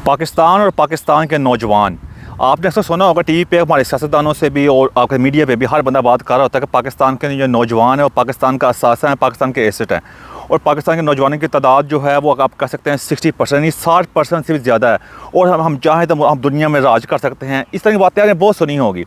पाकिस्तान और पाकिस्तान के नौजवान, आपने अक्सर सुना होगा टीवी पे हमारे सियासतदानों से भी और आपके मीडिया पे भी हर बंदा बात कर रहा होता है कि पाकिस्तान के जो नौजवान है वो पाकिस्तान का असासा है, पाकिस्तान के एसेट हैं। और पाकिस्तान के नौजवानों की तादाद जो है वो आप कह सकते हैं 60% नहीं 60% से भी ज़्यादा है। और हम चाहें तो हम दुनिया में राज कर सकते हैं। इस तरह की बातें आपने बहुत सुनी होगी,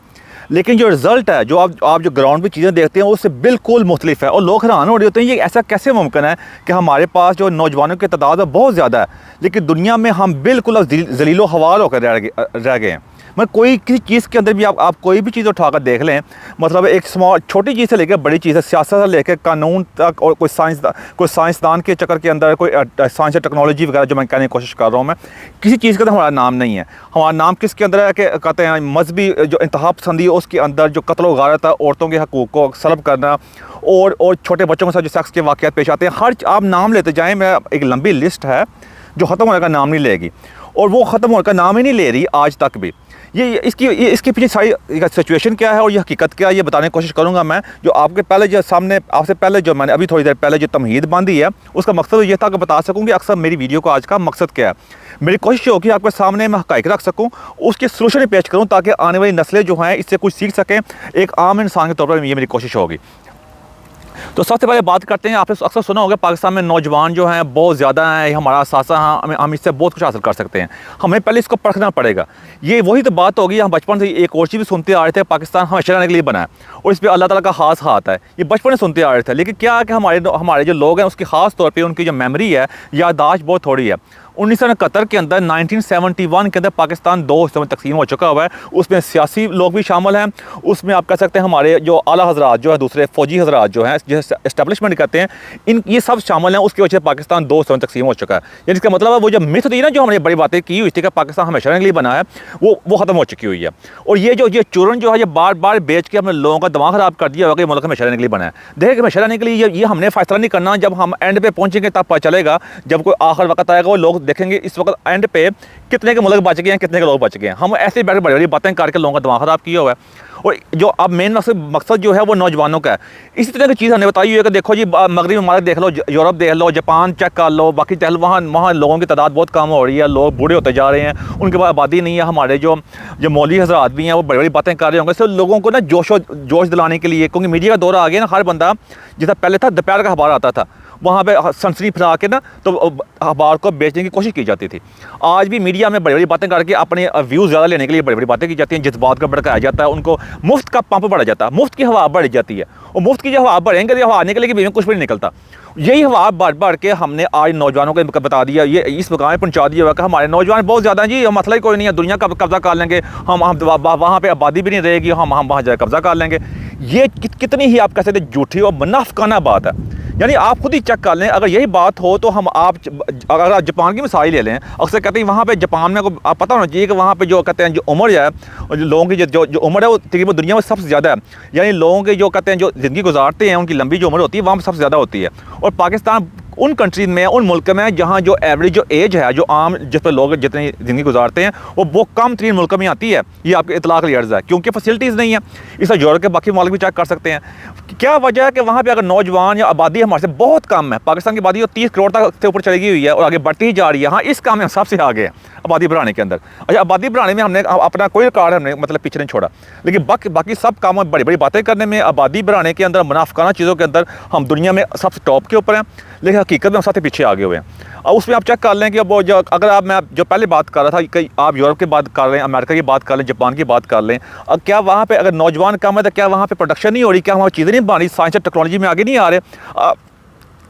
लेकिन जो रिज़ल्ट है, जो आप जो ग्राउंड पे चीज़ें देखते हैं उससे बिल्कुल मुख्तलिफ है। और लोग हैरान हो रहे होते हैं ये ऐसा कैसे मुमकिन है कि हमारे पास जो नौजवानों की तादाद है बहुत ज़्यादा है, लेकिन दुनिया में हम बिल्कुल ज़लीलो हवाल होकर रह गए हैं। मतलब कोई किसी चीज़ के अंदर भी आप कोई भी चीज़ उठाकर देख लें, मतलब एक छोटी चीज़ से लेकर बड़ी चीज़ है, सियासत से लेकर कानून तक, और कोई साइंसदान के चक्कर के अंदर कोई साइंस या टेक्नोलॉजी वगैरह जो मैं कहने की कोशिश कर रहा हूँ, मैं किसी चीज़ का तो हमारा नाम नहीं है। हमारा नाम किसके अंदर है कि कहते हैं मजहबी जो इंतहा पसंदी है उसके अंदर, जो कत्ल गारत है, औरतों के हकूक़ को सलब करना, और छोटे बच्चों के साथ जो सेक्स के वाक़यात पेश आते हैं, हर आप नाम लेते जाएँ, मैं एक लंबी लिस्ट है जो ख़त्म होने का नाम नहीं लेगी, और वो ख़त्म होने का नाम ही नहीं ले रही आज तक भी। इसके पीछे सारी सिचुएशन क्या है और ये हकीकत क्या है, ये बताने की कोशिश करूंगा मैं। जो आपके पहले जो सामने आपसे पहले जो मैंने अभी थोड़ी देर पहले जो तमहीद बांधी है, उसका मकसद ये था कि बता सकूं कि अक्सर मेरी वीडियो का आज का मकसद क्या है। मेरी कोशिश होगी आपके सामने मैं हक़ाइक़ रख सकूं, उसके सोल्यूशन पेश करूं, ताकि आने वाली नस्लें जो हैं इससे कुछ सीख सकें। एक आम इंसान के तौर पर ये मेरी कोशिश होगी। तो सबसे पहले बात करते हैं, आपने अक्सर सुना होगा पाकिस्तान में नौजवान जो हैं बहुत ज़्यादा हैं, हमारा असासा है, हम इससे बहुत कुछ हासिल कर सकते हैं। हमें पहले इसको परखना पड़ेगा। ये वही तो बात होगी, हम बचपन से एक और चीज़ भी सुनते आ रहे थे, पाकिस्तान हमेशा रहने के लिए बना है और इस पर अल्लाह ताला का खास हाथ है। ये बचपन से सुनते आ रहे थे, लेकिन क्या है कि हमारे जो लोग हैं उसकी ख़ास तौर पर उनकी जो मेमोरी है, याददाश्त बहुत थोड़ी है। 1971 के अंदर 1971 के अंदर पाकिस्तान दो हिस्सों में तकसीम हो चुका हुआ है। उसमें सियासी लोग भी शामिल हैं, उसमें आप कह सकते हैं हमारे जो आला हज़रात जो है, दूसरे फ़ौजी हज़रात जो हैं, जो एस्टेब्लिशमेंट कहते हैं, ये सब शामिल हैं। उसकी वजह से पाकिस्तान दो हिस्सों में तकसीम हो चुका है। यानी इसका मतलब है वो जो मिथ थी ना, जो हमने बड़ी बातें की हुई थी कि पाकिस्तान हमेशा रहने के लिए बना है, वो ख़त्म हो चुकी हुई है। और ये चूरन जो है, ये बार बार बेच के हमने लोगों का दिमाग ख़राब कर दिया होगा कि मुल्क हमेशा रहने के लिए बना है। देखिए, हमेशा रहने के लिए ये हमने फैसला नहीं करना, जब हम एंड पे पहुँचेंगे तब पता चलेगा। जब कोई आखिर वक्त आएगा, वो लोग देखेंगे इस वक्त एंड पे कितने के मुल्क बच गए हैं, कितने के लोग बच गए हैं। हम ऐसे बैठे बड़ी बड़ी बातें करके लोगों का दिमाग ख़राब किया हुआ है। और जो अब मेन मकसद जो है वो नौजवानों का है। इसी तरह की चीज़ हमने बताई हुई है कि देखो जी, मगरबी ममालिक देख लो, यूरोप देख लो, जापान चेक कर लो, बाकी वहाँ लोगों की तादाद बहुत कम हो रही है, लोग बूढ़े होते जा रहे हैं, उनके पास आबादी नहीं है। हमारे जो मौलवी हज़रात भी हैं वो बड़ी बड़ी बातें कर रहे होंगे, तो लोगों को ना जोश दिलाने के लिए, क्योंकि मीडिया का दौरा आ गया ना, हर बंदा जैसा पहले था दोपहर का अखबार आता था, वहाँ पे सनसनी फैला के ना तो अखबार को बेचने की कोशिश की जाती थी। आज भी मीडिया में बड़ी बड़ी बातें करके अपने व्यूज़ ज़्यादा लेने के लिए बड़ी बड़ी बातें की जाती हैं, जज्बात का भड़काया जाता है, उनको मुफ्त का पंप बढ़ा जाता है, मुफ्त की हवा बढ़ जाती है। और मुफ्त की जो हवा बढ़ेंगे तो हवा निकलेगी भी, कुछ भी नहीं निकलता। यही हवा बढ़ के हमने आज नौजवानों को बता दिया, ये इस मकाम में पहुँचा दिया हुआ कि हमारे नौजवान बहुत ज़्यादा हैं जी, मसला ही कोई नहीं है, दुनिया का कब्जा कर लेंगे हम वहाँ पर आबादी भी नहीं रहेगी, हम वहाँ जाकर कब्जा कर लेंगे। ये कितनी ही आप कह सकते झूठी और मुनाफिकाना बात है। यानी आप खुद ही चेक कर लें, अगर यही बात हो तो अगर आप जापान की मिसाल ले लें, अक्सर कहते हैं वहाँ पे जापान में आप पता होना चाहिए कि वहाँ पे जो कहते हैं जो उम्र है, लोगों की जो उम्र है वो तकरीबन दुनिया में सबसे ज़्यादा है। यानी लोगों के जो कहते हैं जो ज़िंदगी गुजारते हैं, उनकी लंबी जो उम्र होती है वहाँ पर सबसे ज़्यादा होती है। और पाकिस्तान उन कंट्रीज़ में, उन मुल्क में जहाँ जो एवरेज जो एज है, जो आम जिस पर लोग जितनी ज़िंदगी गुजारते हैं, वो कम तरीन मुल्क में आती है। ये आपके इतलाक़ के लिए अर्ज़ है, क्योंकि फैसिलिटीज़ नहीं है। इस यूरोप के बाकी मुल्क भी चेक कर सकते हैं। क्या वजह है कि वहाँ पे अगर नौजवान या आबादी हमारे से बहुत कम है, पाकिस्तान की आबादी 30 करोड़ तक से ऊपर चली गई हुई है और आगे बढ़ती ही जा रही है। हाँ, इस काम में हम सबसे आगे हैं आबादी बढ़ाने के अंदर। अच्छा, आबादी बढ़ाने में हमने अपना कोई रिकॉर्ड हमने मतलब पीछे नहीं छोड़ा, लेकिन बाकी सब कामों में बड़ी बड़ी बातें करने में, आबादी बढ़ाने के अंदर, मुनाफिकाना चीज़ों के अंदर हम दुनिया में सबसे टॉप के ऊपर हैं, लेकिन हकीकत में हम सबसे पीछे आगे हुए हैं। और उसमें आप चेक कर लें कि वो जो अगर मैं जो पहले बात कर रहा था कि आप यूरोप की बात कर लें, अमेरिका की बात कर लें, जापान की बात कर लें, अब क्या वहाँ पे अगर नौजवान कम है तो क्या वहाँ पे प्रोडक्शन नहीं हो रही, क्या वहाँ चीज़ें नहीं बन रही, साइंस और टेक्नोलॉजी में आगे नहीं आ रहे।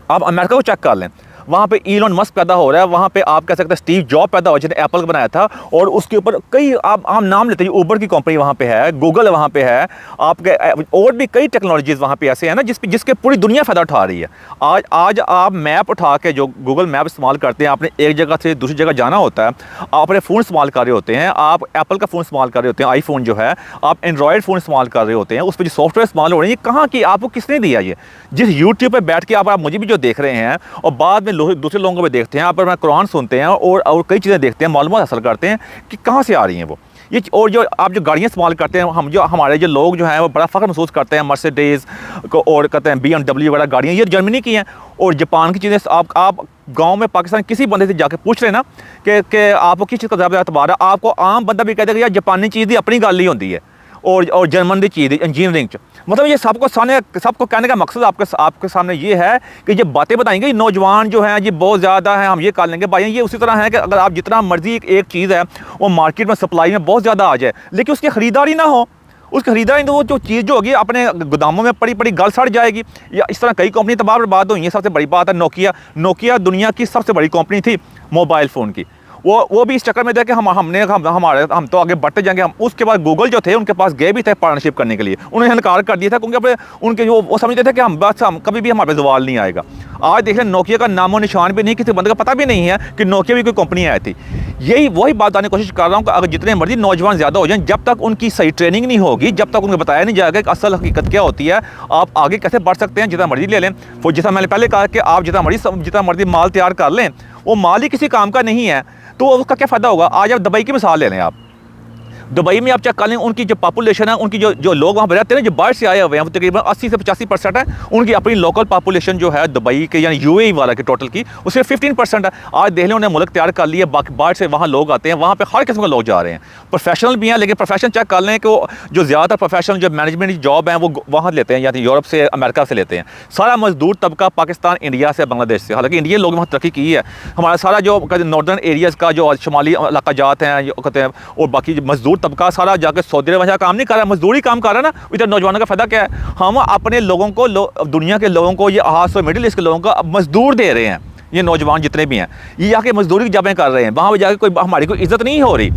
आप अमेरिका को चेक कर लें, वहाँ पे इलॉन मस्क पैदा हो रहा है, वहाँ पे आप कह सकते हैं स्टीव जॉब पैदा हो, जिसने एप्पल बनाया था, और उसके ऊपर कई आप नाम लेते हैं, ऊबर की कंपनी वहाँ पे है, गूगल वहाँ पे है, आपके और भी कई टेक्नोलॉजीज़ वहाँ पे ऐसे हैं ना जिसके पूरी दुनिया फ़ायदा उठा रही है। आज आप मैप उठा के जो गूगल मैप इस्तेमाल करते हैं, आपने एक जगह से दूसरी जगह जाना होता है, आप अपने फ़ोन इस्तेमाल कर रहे होते हैं, आप एप्पल का फ़ोन इस्तेमाल कर रहे होते हैं, आईफोन जो है, आप एंड्रॉयड फ़ोन इस्तेमाल कर रहे होते हैं, उस पर जो सॉफ्टवेयर इस्तेमाल हो रहे हैं, ये कहाँ की आपको किसने दिया? ये जिस यूट्यूब पर बैठ के आप मुझे भी जो देख रहे हैं और बाद में दूसरे लोगों को देखते हैं, आप अपना कुरान सुनते हैं और कई चीज़ें देखते हैं, मालूमात हासिल करते हैं कि कहाँ से आ रही हैं वो ये। और जो आप जो गाड़ियाँ इस्तेमाल करते हैं, हमारे जो लोग जो हैं वो बड़ा फ़ख्र महसूस करते हैं मर्सिडीज़ को, और कहते हैं BMW वगैरह गाड़ियाँ ये जर्मनी की हैं। और जापान की चीज़ें आप गांव में पाकिस्तान किसी बंदे से जाके पूछ लेना कि आपको किस चीज़ का ज़्यादा एतबार है, आपको आम बंदा भी कह देगा यार जापानी चीज़ की अपनी गल ही होती है और जर्मन की चीज़ इंजीनियरिंग। मतलब ये सबको कहने का मकसद आपके सामने ये है कि ये बातें बताएंगे नौजवान जो हैं ये बहुत ज़्यादा है, हम ये कर लेंगे भाई। ये उसी तरह है कि अगर आप जितना मर्जी एक चीज़ है वो मार्केट में सप्लाई में बहुत ज़्यादा आ जाए लेकिन उसकी ख़रीदारी ना हो, उसकी खरीदारी तो वो जो चीज़ जो होगी अपने गोदामों में पड़ी पड़ी गल सड़ जाएगी। या इस तरह कई कंपनी तबाह बर्बाद हुई हैं। सबसे बड़ी बात है नोकिया दुनिया की सबसे बड़ी कंपनी थी मोबाइल फ़ोन की, वो भी इस चक्कर में थे कि हम तो आगे बढ़ते जाएंगे। हम उसके बाद गूगल जो थे उनके पास गए भी थे पार्टनरशिप करने के लिए, उन्होंने इनकार कर दिया था क्योंकि अपने उनके जो वो समझते थे कि हम कभी भी हमारे पे सवाल नहीं आएगा। आज देख लें नोकिया का नामो निशान भी नहीं, किसी बंदे का पता भी नहीं है कि नोकिया भी कोई कंपनी आई थी। वही बात बताने की कोशिश कर रहा हूँ कि अगर जितने मर्जी नौजवान ज़्यादा हो जाएं, जब तक उनकी सही ट्रेनिंग नहीं होगी, जब तक उनको बताया नहीं जाएगा कि असल हकीकत क्या होती है, आप आगे कैसे बढ़ सकते हैं। जितना मर्जी ले लें, वो जैसा मैंने पहले कहा कि आप जितना मर्जी माल तैयार कर लें, वो माल ही किसी काम का नहीं है, तो उसका क्या फ़ायदा होगा। आज आप दुबई की मिसाल ले लें, आप दुबई में आप चेक कर लें, उनकी जो पॉपुलेशन है, उनकी जो लोग वहाँ पर रहते हैं, जो बाहर से आए हुए हैं, वो तकरीबन 80 से 85% है। उनकी अपनी लोकल पॉपुलेशन जो है दुबई के यानी यूएई वाला के टोटल की, उससे 15% है। आज देख लें उन्हें मुल्क तैयार कर लिए, बाकी बाहर से वहाँ लोग आते हैं, वहाँ पे हर किस्म के लोग जा रहे हैं, प्रोफेशनल भी हैं। लेकिन प्रोफेशन चेक कर लें कि वो जो ज़्यादातर प्रोफेशनल जो मैनेजमेंट की जॉब हैं वो वहाँ लेते हैं, या तो यूरोप से अमेरिका से लेते हैं। सारा मजदूर तबका पाकिस्तान, इंडिया से, बांग्लादेश से। हालांकि इंडियन लोग वहाँ तरक्की की है। हमारा सारा जो नॉर्दर्न एरियाज़ का जो शुमाली इलाका जात हैं कहते हैं, और बाकी मजदूर तबका सारा जाकर सऊदी अरब काम नहीं कर रहा है, मजदूरी काम कर रहा है ना। इधर नौजवानों का फायदा क्या है, हम अपने लोगों को दुनिया के लोगों को, ये खास मिडिल ईस्ट के लोगों को मजदूर दे रहे हैं। ये नौजवान जितने भी हैं ये जाके मजदूरी की जॉबें कर रहे हैं, वहाँ पर जाके हमारी कोई इज्जत नहीं हो रही।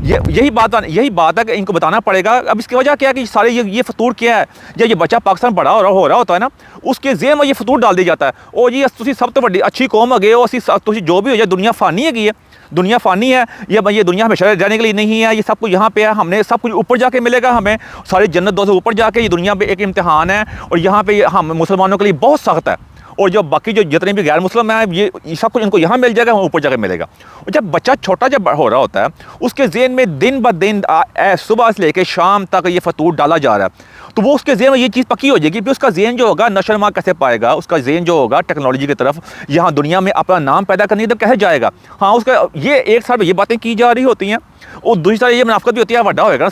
यही बात है कि इनको बताना पड़ेगा। अब इसकी वजह क्या है कि सारे ये फतूर क्या है, जब ये बच्चा पाकिस्तान बड़ा हो रहा होता है ना, उसके ज़हन में ये फतूर डाल दिया जाता है, ओ जी तुसी सब तो बड़ी अच्छी कौम है, तुसी जो भी हो जाए, दुनिया फ़ानी है, दुनिया फ़ानी है, ये दुनिया हमेशा रहने के लिए नहीं है, ये सब कुछ यहाँ पे है, हमने सब कुछ ऊपर जाके मिलेगा, हमें सारी जन्नत दो से ऊपर जाके, ये दुनिया पे एक इम्तिहान है और यहाँ पे हम मुसलमानों के लिए बहुत सख्त है, और जो बाकी जो जितने भी गैर मुस्लिम हैं ये सब कुछ इनको यहाँ मिल जाएगा, वहाँ ऊपर जाके मिलेगा। और जब बच्चा छोटा जब हो रहा होता है, उसके ज़हन में दिन ब दिन सुबह से लेकर शाम तक ये फतूर डाला जा रहा है, तो वो उसके ज़हन में ये चीज़ पक्की हो जाएगी। फिर उसका ज़हन जो होगा नशरमा कैसे पाएगा, उसका ज़हन जो होगा टेक्नोलॉजी की तरफ, यहाँ दुनिया में अपना नाम पैदा करने की तरफ कैसे जाएगा। हाँ, उसका ये एक साल में ये बातें की जा रही होती हैं, और दूसरी तरफ ये मुनाफकत भी होती है, बड़ा होएगा ना,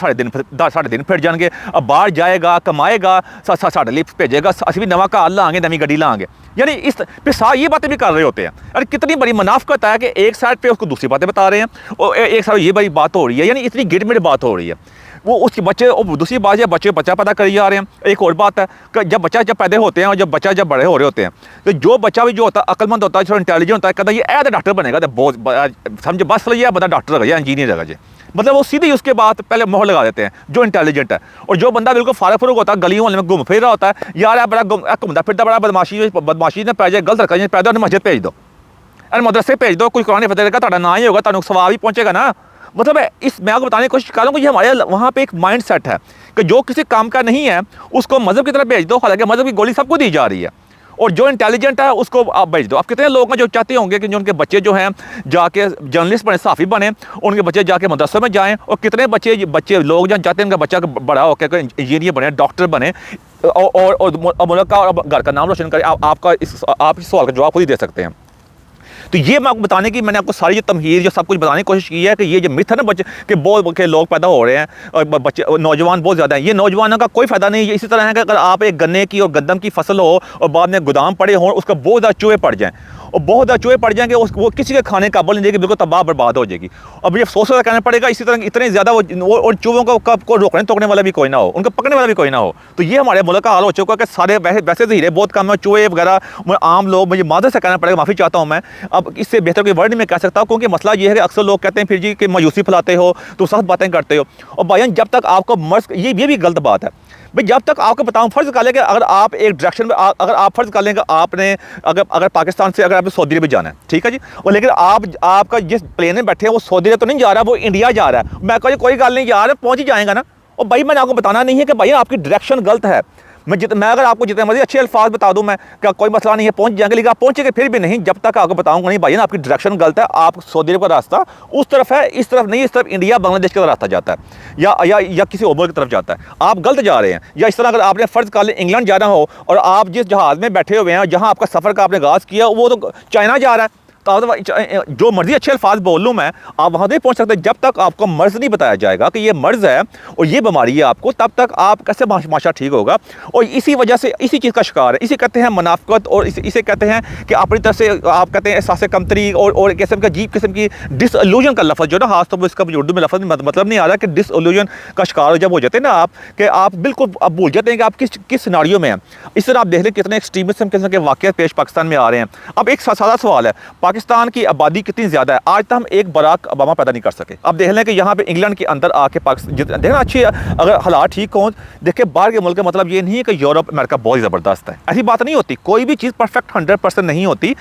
साढ़े दिन फिर जाएंगे, अब बाहर जाएगा, कमाएगा, साढ़े लिए भेजेगा, असं भी नवा घर लाँगे, नवी गड्डी लाँगे। यानी इस फिर ये बातें भी कर रहे होते हैं। अरे कितनी बड़ी मुनाफकत है कि एक साइड पे उसको दूसरी बातें बता रहे हैं, और एक साइड ये बड़ी बात हो रही है, यानी इतनी गिरमिट बात हो रही है। वो उसके बच्चे, और दूसरी बात है बच्चा पैदा कर जा रहे हैं। एक और बात है कि जब पैदा होते हैं और जब बड़े हो रहे होते हैं, तो जो बच्चा भी जो होता है अक्लमंद होता है, थोड़ा इंटेलिजेंट होता है, कहता है ये ऐसा डॉक्टर बनेगा, तो बहुत समझे बस लिया बंदा डॉक्टर रहेगा, इंजीनियर रहेगा जी। मतलब वो सीधे ही उसके बाद पहले मोहर लगा देते हैं जो इंटेलिजेंट है। और जो बंदा बिल्कुल फारग फुरुग होता है, गलियों में घूम फिर रहा होता है, यार है बड़ा घूमता फिरता, बड़ा बदमाशी ने पै जाए, गलत हरकत पैदा, उन्हें मस्जिद भेज दो, अरे मदरसे भेज दो, कोई कुरान फतेह का ਤੁਹਾਡਾ ना ही होगा, तुम सवाब ही पहुँचेगा ना। मतलब मैं आपको बताने की कोशिश कर रहा हूँ कि ये हमारे वहाँ पे एक माइंड सेट है कि जो किसी काम का नहीं है उसको मज़हब की तरफ भेज दो। हालांकि मज़हब की गोली सबको दी जा रही है, और जो इंटेलिजेंट है उसको आप भेज दो। आप कितने लोग हैं जो चाहते होंगे कि जो उनके बच्चे जो हैं जाके जर्नलिस्ट बने, सहाफ़ी बने, उनके बच्चे जाके मदरसों में जाएँ, और कितने बच्चे लोग जहाँ चाहते हैं उनका बच्चा बड़ा होकर इंजीनियर बने, डॉक्टर बने, और मुल्क का और घर का नाम रोशन करें। आप इस सवाल का जवाब खुद ही दे सकते हैं। तो ये मैं आपको बताने की, मैंने आपको सारी जो तमहीर जो सब कुछ बताने की कोशिश की है कि ये जो मिथ है ना बच्चे के बहुत के लोग पैदा हो रहे हैं, और बच्चे नौजवान बहुत ज़्यादा हैं, ये नौजवानों का कोई फ़ायदा नहीं है। इसी तरह है कि अगर आप एक गन्ने की और गंदम की फसल हो और बाद में गोदाम पड़े हों, उसका बहुत ज़्यादा चूहे पड़ जाएँ, और बहुत ज़्यादा चूहे पड़ जाएंगे, वो किसी के खाने काबिल नहीं देगी, बिल्कुल तबाह बर्बाद हो जाएगी। अब ये अफसोस कहना पड़ेगा, इसी तरह इतने ज़्यादा और चूहों को रोकने टोकने वाला भी कोई ना हो, उनको पकड़ने वाला भी कोई ना हो। तो ये हमारे मुल्क का हाल हो चुका है कि सारे वैसे तो हीरे बहुत कम है, चूहे वगैरह आम लोग, मुझे मादर से कहना पड़ेगा, माफ़ी चाहता हूँ मैं, अब इससे बेहतर कोई वर्ड नहीं मैं कह सकता, क्योंकि मसला ये है कि अक्सर लोग कहते हैं फिर जी कि मायूसी फैलाते हो, तो सख्त बातें करते हो। और भाईजान जब तक आपको मर्ज, ये भी गलत बात है भाई, जब तक आपको बताऊँ, फ़र्ज़ कर लें कि अगर आप एक डायरेक्शन में अगर आप फ़र्ज़ कर लें कि आपने अगर पाकिस्तान से अगर आपने सऊदी अरब जाना है, ठीक है जी, और लेकिन आपका जिस प्लेन में बैठे हैं वो सऊदी अरब तो नहीं जा रहा, वो इंडिया जा रहा है। मैं कहूँ कोई गल नहीं यार, पहुँच ही जाएगा ना। और भाई मैंने आपको बताना नहीं है कि भाई आपकी डायरेक्शन गलत है। मैं अगर आपको जितने मर्जी अच्छे अल्फाज बता दूं, मैं क्या कोई मसला नहीं है, पहुंच जाएंगे, लेकिन आप पहुंचेंगे फिर भी नहीं जब तक आपको बताऊंगा नहीं भाई ना आपकी डायरेक्शन गलत है, आप सऊदी अरब का रास्ता उस तरफ है, इस तरफ नहीं, इस तरफ इंडिया बांग्लादेश का रास्ता जाता है, या किसी और की तरफ जाता है, आप गलत जा रहे हैं। या इस तरह अगर आपने फ़र्ज़ कर लें इंग्लैंड जाना हो और आप जिस जहाज़ में बैठे हुए हैं, जहाँ आपका सफ़र का आपने आगाज़ किया वो तो चाइना जा रहा है, जो मर्जी अच्छे अल्फाज बोल लूँ मैं, आप वहाँ नहीं पहुँच सकते जब तक आपको मर्ज़ नहीं बताया जाएगा कि ये मर्ज़ है और ये बीमारी है आपको, तब तक आप कैसे माशा ठीक होगा। और इसी वजह से इसी चीज़ का शिकार है, इसे कहते हैं मुनाफ़क़त, और इसे कहते हैं कि अपनी तरफ से आप कहते हैं एहसास कमतरी और एक किस्म का अजीब किस्म की डिसइल्यूजन का लफ्ज़ जो ना, खास तौर पर इसका उर्दू में लफ्ज़ मतलब नहीं आ रहा कि डिसइल्यूजन का शिकार जब हो जाते हैं ना आप, कि आप बिल्कुल अब भूल जाते हैं कि आप किस सिनारियो में हैं। इस तरह आप देख लें कितने एक्सट्रीमिज्म किस्म के वाक़यात पेश पाकिस्तान में आ रहे हैं। अब एक सादा सवाल है, पाकिस्तान की आबादी कितनी ज़्यादा है, आज तक हम एक बराक ओबामा पैदा नहीं कर सके। अब देख लें कि यहाँ पे इंग्लैंड के अंदर आके पाकिस्तान देखना अच्छी, अगर हालात ठीक हों, देखिए बाहर के मुल्क का मतलब ये नहीं है कि यूरोप अमेरिका बहुत ज़बरदस्त है, ऐसी बात नहीं होती। कोई भी चीज़ परफेक्ट 100% नहीं होती।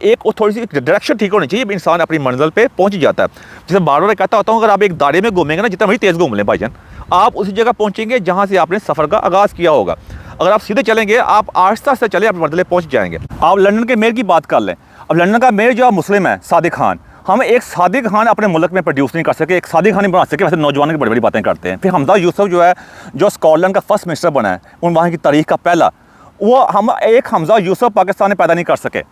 एक थोड़ी सी डायरेक्शन ठीक होनी चाहिए, इंसान अपनी मंजिल पे पहुंच जाता है। जैसे बार बार कहता होता हूँ, अगर आप एक दायरे में घूमेंगे ना, जितना बड़ी तेज़ घूम लें भाईजान, आप उसी जगह पहुँचेंगे जहाँ से आपने सफ़र का आगाज़ किया होगा। अगर आप सीधे चलेंगे, आप आहिस्ता से चले, अपने मंजिल पहुँच जाएंगे। आप लंदन के मेयर की बात कर लें, अब लंदन का मेयर जो मुस्लिम है, सादिक खान, हम एक सादिक खान अपने मुल्क में प्रोड्यूस नहीं कर सके, एक सादिक खान नहीं बना सके। वैसे नौजवानों की बड़ी बड़ी बातें करते हैं। फिर हमजा यूसुफ जो है, जो स्कॉटलैंड का फर्स्ट मिनिस्टर बना है, उन वहाँ की तारीख का पहला, वो हम एक हमजा यूसुफ पाकिस्तान में पैदा नहीं कर सके।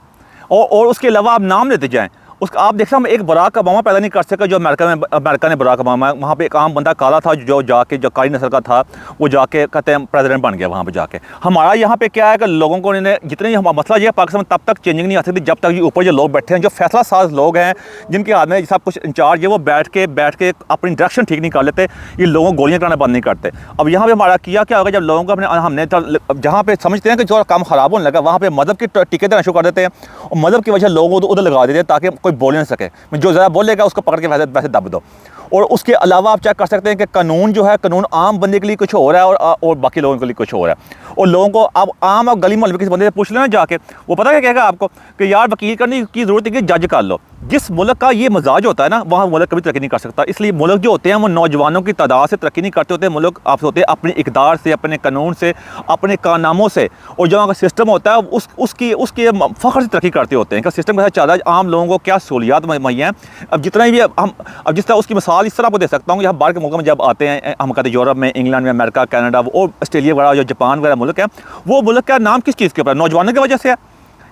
और उसके अलावा आप नाम लेते जाएँ, उसका आप देखते हम एक बराक ओबामा पैदा नहीं कर सके, जो अमेरिका ने बराक ओबामा, वहाँ पे एक आम बंदा काला था जो जाके, जो कारी नस्ल का था, वो जाके कहते हैं प्रेसिडेंट बन गया वहाँ पे जाके। हमारा यहाँ पे क्या है कि लोगों को जितने मसला ये पाकिस्तान में तब तक चेंजिंग नहीं आ सकती जब तक ये ऊपर जो लोग बैठे हैं, जो फैसला साज लोग हैं, जिनके हाथ में सब कुछ इंचार्ज है, वो बैठ के अपनी डायरेक्शन ठीक नहीं कर लेते, ये लोगों को गोलियाँ कराना बंद नहीं करते। अब यहाँ पर हमारा किया क्या होगा, जब लोगों को हमने जहाँ पे समझते हैं कि जो काम ख़राब होने लगा, वहाँ पर मज़हब की टिके देना शुरू कर देते हैं, और मज़हब की वजह लोगों को उधर लगा देते हैं ताकि कोई बोल नहीं सके। जो ज़रा बोलेगा उसको पकड़ के वैसे दब दो। और उसके अलावा आप चेक कर सकते हैं कि कानून जो है, कानून आम बंदे के लिए कुछ हो रहा है और बाकी लोगों के लिए कुछ हो रहा है। और लोगों को अब आम और गली मोहल्ले में किसी बंदे से पूछ लेना जाके, वो पता क्या कहेगा आपको कि यार वकील करने की ज़रूरत है कि जज कर लो। जिस मुल्क का ये मजाज होता है ना, वहाँ मुल्क कभी तरक्की नहीं कर सकता। इसलिए मुल्क जो होते हैं वो नौजवानों की तादाद से तरक्की नहीं करते होते। मुल्क आप होते हैं अपने इक़दार से, अपने कानून से, अपने कारनामों से, और जो का सिस्टम होता है उसके फ़ख्र से तरक्की करते होते हैं कि सिस्टम कैसा चल रहा है, आम लोगों को क्या सहूलियात मुहैया हैं। अब जितना भी हम अब जिस तरह उसकी मिसाल इस तरह आपको दे सकता हूँ, यहाँ बाहर के मुल्कों में जब आते हैं, हम कहते हैं यूरोप में, इंग्लैंड में, अमेरिका, कनाडा और ऑस्ट्रेलिया वगैरह, जो जापान वगैरह मुल्क है, वो मुल्क का नाम किस चीज़ के ऊपर, नौजवानों की वजह से है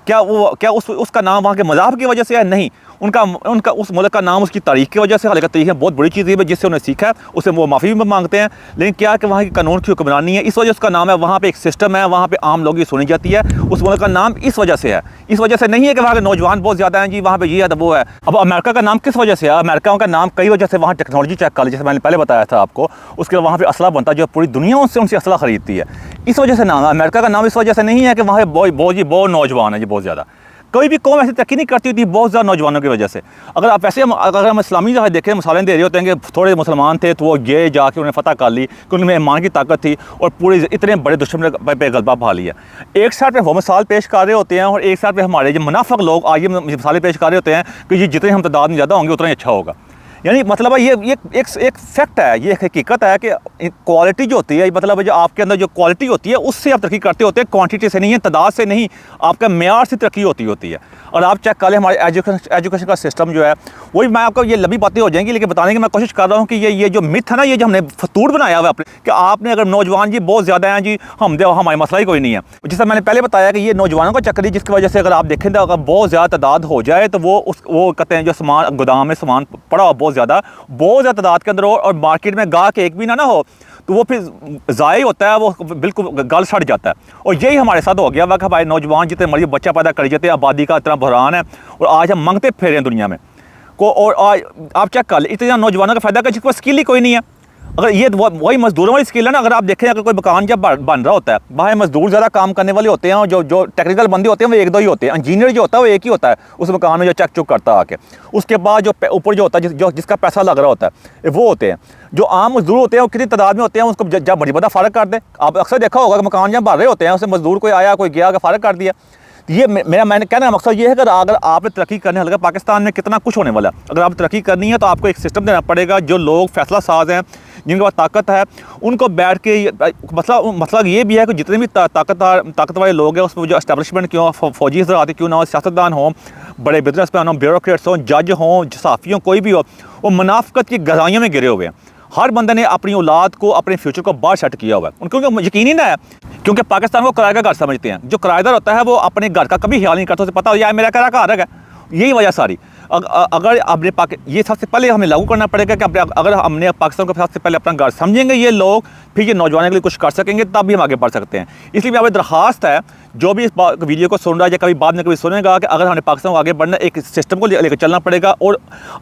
क्या उसका नाम वहाँ के मज़हब की वजह से है? नहीं, उनका उस मुल्क का नाम उसकी तारीख की वजह से। हालांकि तारीख बहुत बड़ी चीज़ है, जिससे उन्हें सीखा है, उससे वो माफ़ी भी मांगते हैं। लेकिन क्या है कि वहाँ की कानून की हुक्मरानी है, इस वजह उसका नाम है। वहाँ पे एक सिस्टम है, वहाँ पे आम लोग की सुनी जाती है, उस मुल्क का नाम इस वजह से है। इस वजह से नहीं है कि वहाँ के नौजवान बहुत ज़्यादा हैं जी, वहाँ पर ये है तो वो है। अब अमेरिका का नाम किस वजह से है? अमेरिका का नाम कई वजह से, वहाँ टेक्नोलॉजी चेक कर ली, जैसे मैंने पहले बताया था आपको। उसके बाद वहाँ पर असला बनता है, जो पूरी दुनिया उनसे असला ख़रीदती है। इस वजह से नाम है अमेरिका का नाम। इस वजह से नहीं है कि वहाँ बहुत नौजवान है जी, बहुत ज़्यादा। कोई भी कौम ऐसी तरक्की नहीं करती होती बहुत ज़्यादा नौजवानों की वजह से। अगर हम इस्लामी जगह देखें, मिसालें दे रहे होते हैं कि थोड़े मुसलमान थे तो वो ये जाके उन्हें फ़तह कर ली, क्योंकि उनमें ईमान की ताकत थी और पूरे इतने बड़े दुश्मन पे गलबा पा लिया। एक साइड पे वो मिसाल पेश कर रहे होते हैं और एक साइड पे हमारे जो मुनाफिक लोग आइए मिसालें पेश कर रहे होते हैं कि ये जितने हम तादाद में ज़्यादा होंगे उतना ही अच्छा होगा। यानी मतलब है ये एक फैक्ट है, ये हकीकत है कि क्वालिटी जो होती है, मतलब जो आपके अंदर जो क्वालिटी होती है उससे आप तरक्की करते होते हैं, क्वांटिटी से नहीं है, तादाद से नहीं, आपका मेयार से तरक्की होती है। और आप चेक कर लें हमारे एजुकेशन का सिस्टम जो है, वही मैं आपको ये लंबी बातें हो जाएंगी, लेकिन बताने की मैं कोशिश कर रहा हूँ कि ये जो मिथ है ना, ये जो हमने फतूर बनाया हुआ है अपने, कि आपने अगर नौजवान जी बहुत ज़्यादा हैं जी, हमारे मसला ही कोई नहीं है। जैसा मैंने पहले बताया कि ये नौजवानों का चक्कर है, जिसकी वजह से अगर आप देखें तो अगर बहुत ज़्यादा तादाद हो जाए तो वो कहते हैं जो सामान गोदाम में सामान पड़ा हो बहुत ज़्यादा तादाद के अंदर हो और मार्केट में गाहक एक भी ना हो, तो वो फिर ज़ाय होता है, वो बिल्कुल गल सड़ जाता है। और यही हमारे साथ हो गया हुआ कि भाई नौजवान जितने मर्जी बच्चा पैदा कर जाते हैं, आबादी का इतना बहरान है और आज हम मांगते फिर हैं दुनिया में को। और आज आप चेक कर लें, इतने नौजवानों का फ़ायदा का जिसके पास स्किल ही कोई नहीं है। अगर ये वही मजदूरों वाली स्किल है ना, अगर आप देखें, अगर कोई मकान जब बन रहा होता है, वहाँ मजदूर ज़्यादा काम करने वाले होते हैं और जो टेक्निकल बंदे होते हैं वो एक दो ही होते हैं। इंजीनियर जो होता है वो एक ही होता है उस मकान में, जो चेक चुक करता है आके। उसके बाद जो ऊपर जो होता है, जिसका पैसा लग रहा होता है, वो होते हैं। जो आम मजदूर होते हैं वो कितनी तादाद में होते हैं, उसको जब बड़ी बड़ा फ़र्क कर दे। आप अक्सर देखा होगा कि मकान जब बन रहे होते हैं, उससे मजदूर कोई आया कोई गया, फ़र्क कर दिया। ये मैंने कहने का मकसद ये है कि अगर आपने तरक्की करने हल्का, पाकिस्तान में कितना कुछ होने वाला है। अगर आप तरक्की करनी है तो आपको एक सिस्टम देना पड़ेगा, जो लोग फैसला साज हैं, जिनके पास ताकत है, उनको बैठ के मसला ये भी है कि जितने भी ताकत वाले लोग हैं, उसमें जो एस्टेब्लिशमेंट क्यों, फौजी हज़रात क्यों ना हो, सियासतदान हों, बड़े बिजनेस मैन हों, ब्यूरोक्रेट्स हों, जज हों, सहाफ़ी हों, कोई भी हो, वो मुनाफ़िकत की गहराइयों में गिरे हुए हैं। हर बंदे ने अपनी औलाद को, अपने फ्यूचर को बाहर सेट किया हुआ है। उनको यकीन ही ना है, क्योंकि पाकिस्तान को किराए का घर समझते हैं। जो किराएदार होता है वो अपने घर का कभी ख्याल नहीं करता, उसे पता हो यार मेरा किराया का घर है, यही वजह सारी। अगर आपने ये सबसे पहले हमें लागू करना पड़ेगा कि अगर हमने पाकिस्तान को सबसे पहले अपना घर समझेंगे ये लोग, फिर ये नौजवानों के लिए कुछ कर सकेंगे, तब भी हम आगे बढ़ सकते हैं। इसलिए मेरी दरख्वास्त है, जो भी इस वीडियो को सुन रहा है या कभी बाद में कभी सुनेगा, कि अगर हमें पाकिस्तान को आगे बढ़ना, एक सिस्टम को लेकर चलना पड़ेगा। और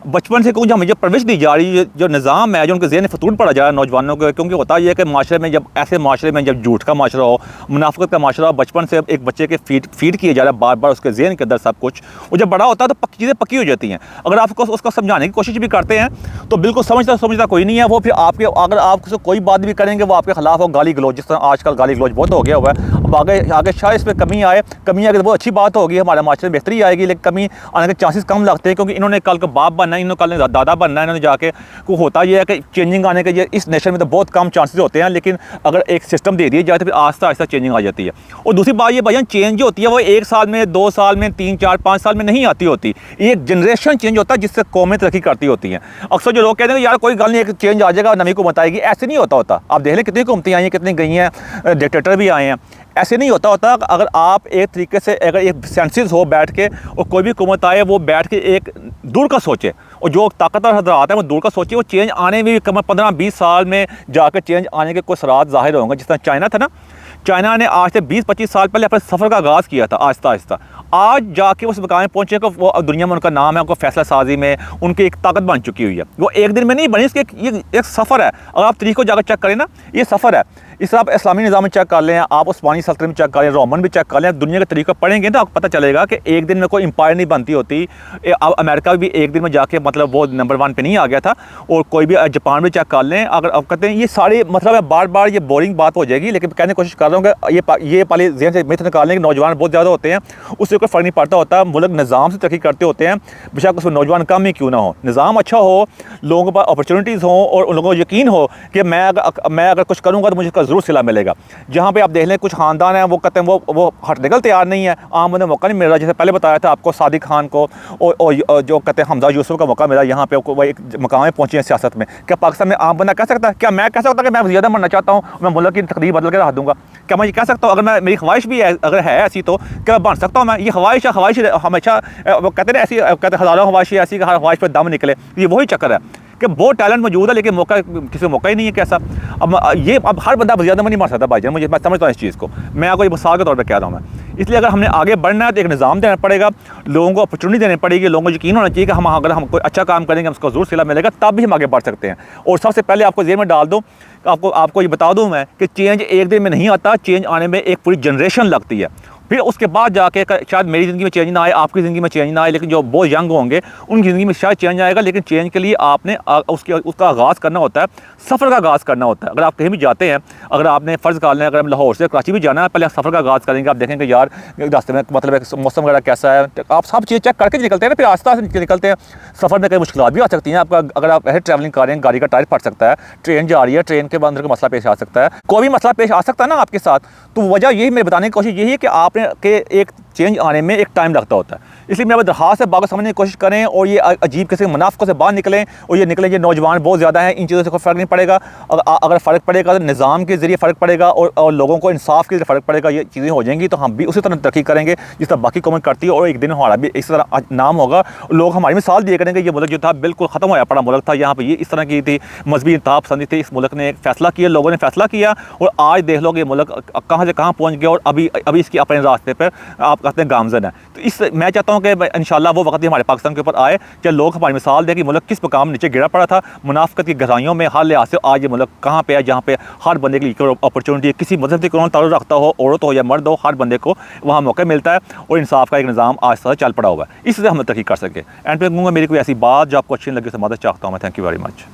बचपन से क्योंकि हमें जो परवरिश दी जा रही है, जो निज़ाम है, जो उनके ज़हन फतून पड़ा जा रहा है नौजवानों को, क्योंकि होता यह है कि माशरे में जब ऐसे माशरे में जब झूठ का माशरा हो, मुनाफिकत का माशरा हो, बचपन से एक बच्चे के फीड किए जा रहा है बार बार उसके ज़हन के अंदर सब कुछ, वो जब बड़ा होता है तो चीज़ें पक्की हो जाती हैं। अगर आप उसको समझाने की कोशिश भी करते हैं तो बिल्कुल समझता कोई नहीं है वो। फिर आपके अगर आप कोई बात भी करेंगे वो आपके खिलाफ हो, गाली गलौज, जिस तरह आजकल गाली गलौज बहुत हो गया हुआ है। अब आगे शायद इस पर कमी आए तो बहुत अच्छी बात होगी, हमारे माशरे में बेहतरी आएगी, लेकिन कमी आने के चांसेस कम लगते हैं, क्योंकि इन्होंने कल को बाप बनना है, इन्होंने कल दादा बनना है, इन्होंने जाके को होता यह है कि चेंजिंग आने के ये इस नेशन में तो बहुत कम चांसेस होते हैं, लेकिन अगर एक सिस्टम दे दिया जाए तो फिर आहिस्ता आहिस्ता चेंजिंग आ जाती है। और दूसरी बात ये भाई, चेंज जो होती है वो 1 साल में, 2 साल में, 3, 4, 5 साल में नहीं आती होती, एक जनरेशन चेंज होता है जिससे कौमें तरक्की करती होती हैं। अक्सर जो लोग कहते हैं यार कोई गल नहीं, एक चेंज आ जाएगा, नवी हुकूमत आएगी, ऐसे नहीं होता। आप देख लें कितनी हुकूमतें आई हैं, कितनी गई हैं, डिक्टेटर भी आए हैं, ऐसे नहीं होता। अगर आप एक तरीके से अगर एक सेंसिस हो बैठ के, और कोई भी हुकूमत आए वो बैठ के एक दूर का सोचे, और जो ताकतवर हजरात है वो दूर का सोचे, वो चेंज आने में भी कम 15-20 साल में जाकर चेंज आने के कुछ रात ज़ाहिर होंगे। जिस तरह चाइना था ना, चाइना ने आज से 20-25 साल पहले अपने सफ़र का आगाज़ किया था आहिस्ता आहिस्ता, आज जाके उस मकाम में पहुँचे को वो दुनिया में उनका नाम है, उनको फैसला साजी में उनकी एक ताकत बन चुकी हुई है। वो एक दिन में नहीं बनी, इसके ये एक सफ़र है। अगर आप तरीक़ को जाकर चेक करें ना, ये सफ़र है। इस तरह आप इस्लामी निज़ाम में चेक कर लें, आप उस्मानी सल्तनत में चेक कर लें, रोमन भी चेक कर लें, दुनिया के तरीक़े पढ़ेंगे तो आपको पता चलेगा कि एक दिन में कोई एम्पायर नहीं बनती होती। अब अमेरिका भी एक दिन में जाके मतलब वो नंबर 1 पे नहीं आ गया था, और कोई भी जापान भी चेक कर लें। अगर आप कहते हैं ये सारे मतलब है, बार बार ये बोरिंग बात हो जाएगी, लेकिन कहने की कोशिश कर रहा हूँ कि ये पहले ज़हन से मिथ निकालने के नौजवान बहुत ज़्यादा होते हैं, उससे कोई फ़र्क नहीं पड़ता होता। मुल्क निज़ाम से तरक्की करते होते हैं, बेशक उसमें नौजवान कम ही क्यों ना हो, निज़ाम अच्छा हो, लोगों के पास अपॉर्चुनिटीज़ हों, और उन लोगों को यकीन हो कि मैं अगर कुछ करूँगा तो मुझे इसका ज़रूर सिला मिलेगा। जहाँ पे आप देख लें कुछ ख़ानदान हैं, वो कहते हैं वो हटने के तैयार नहीं है, आम बंदे मौका नहीं मिल रहा। जैसे पहले बताया था आपको, सादिक खान को और जो कहते हैं हमजा यूसुफ का मौका मिला, यहाँ पे वो एक मकाम में पहुँचे हैं सियासत में। क्या पाकिस्तान में आम बंदा कह सकता है? क्या मैं कह सकता कि मैं ज़्यादा बनना चाहता हूँ, मैं मुल्क की तकदीर बदल के रख दूँगा? क्या मैं ये कह सकता हूँ? अगर मेरी ख्वाहिश भी है, अगर है ऐसी, तो क्या बन सकता हूँ मैं? ये ख्वाहिश हमेशा वो कहते हैं ऐसी, कहते हज़ारों ख्वाहिशें ऐसी कि हर ख्वाहिश पर दम निकले। ये वही चक्कर है कि बहुत टैलेंट मौजूद है, लेकिन मौका किसी को मौका ही नहीं है। कैसा अब हर बंदा ज़्यादा में नहीं मार सकता भाईजान, मैं समझता हूँ इस चीज़ को। मैं आपको मिसाल के तौर पर कह रहा हूँ मैं। इसलिए अगर हमने आगे बढ़ना है तो एक निज़ाम देना पड़ेगा, लोगों को अपॉर्चुनिटी देनी पड़ेगी, लोगों को यकीन होना चाहिए कि अगर हम कोई अच्छा काम करेंगे उसको ज़रूर सिला मिलेगा, तब भी हम आगे बढ़ सकते हैं। और सबसे पहले आपको जेब में डाल दूँ, आपको ये बता दूँ मैं कि चेंज एक दिन में नहीं आता, चेंज आने में एक पूरी जनरेशन लगती है। फिर उसके बाद जाके शायद मेरी ज़िंदगी में चेंज ना आए, आपकी ज़िंदगी में चेंज ना आए, लेकिन जो बहुत यंग होंगे उनकी ज़िंदगी में शायद चेंज आएगा। लेकिन चेंज के लिए आपने उसका आगाज़ करना होता है, सफ़र का आगाज़ करना होता है। अगर आप कहीं भी जाते हैं, अगर आपने फ़र्ज़ कर लें, अगर हम लाहौर से कराची भी जाना है, पहले सफ़र का आगाज़ करेंगे, आप देखेंगे यार रास्ते में मतलब मौसम वगैरह कैसा है, आप सब चीज़ चेक करके निकलते हैं ना, फिर आस्ता आस्ता निकलते हैं। सफ़र में कई मुश्किलात भी आ सकती हैं आपका, अगर आप ऐसे ट्रैवलिंग कर रहे हैं, गाड़ी का टायर फट सकता है, ट्रेन जा रही है, ट्रेन के अंदर का मसला पेश आ सकता है, कोई भी मसला पेश आ सकता है ना आपके साथ। तो वजह यही मेरे बताने की कोशिश यही है कि आपने के एक चेंज आने में एक टाइम लगता होता है। इसलिए मैं दरख्वास्त है बात समझने की कोशिश करें, और ये अजीब किसी मुनाफिकों से बाहर निकलें, और ये निकलें। ये नौजवान बहुत ज़्यादा हैं, इन चीज़ों से कोई फ़र्क नहीं पड़ेगा। अगर फ़र्क पड़ेगा तो निज़ाम के ज़रिए फ़र्क पड़ेगा, और लोगों को इंसाफ के ज़रिए फ़र्क पड़ेगा। ये चीज़ें हो जाएंगी तो हम भी उसी तरह तरक्की करेंगे जिस तरह बाकी कौमें करती है, और एक दिन हमारा भी इस तरह नाम होगा। लोग हमारी मिसाल दिए करेंगे, ये मुल्क जो था बिल्कुल ख़त्म होया पड़ा मुल्क था, यहाँ पर ये इस तरह की थी, मजहबी इंतहा पसंदी थी। इस मुल्क ने एक फ़ैसला किया, लोगों ने फ़ैसला किया, और आज देख लो कि मुल्क कहाँ से कहाँ पहुँच गया, और अभी इसके अपने रास्ते पर आप कहते हैं गामज़न है। तो मैं चाहता हूँ कि इंशाल्लाह वो वक्त भी हमारे पाकिस्तान के ऊपर आए, कि लोग हमारी मिसाल दें कि मुल्क किस मकाम नीचे गिरा पड़ा था, मुनाफिकत की गहराइयों में हर लिहाज से। आज ये मुल्क कहाँ पे है, जहाँ पे हर बंदे के लिए अपॉर्चुनिटी है, किसी मजहब से कौन ताल्लुक़ रखता हो, औरत हो या मर्द हो, हर बंदे को वहाँ मौका मिलता है, और इंसाफ का एक निज़ाम आज से चल पड़ा हुआ है। इससे हम तरक्की कर सके। एंड पे कहूँगा, मेरी कोई ऐसी बात जो आपको अच्छी लगे, से मदद चाहता हूँ मैं। Thank you very much.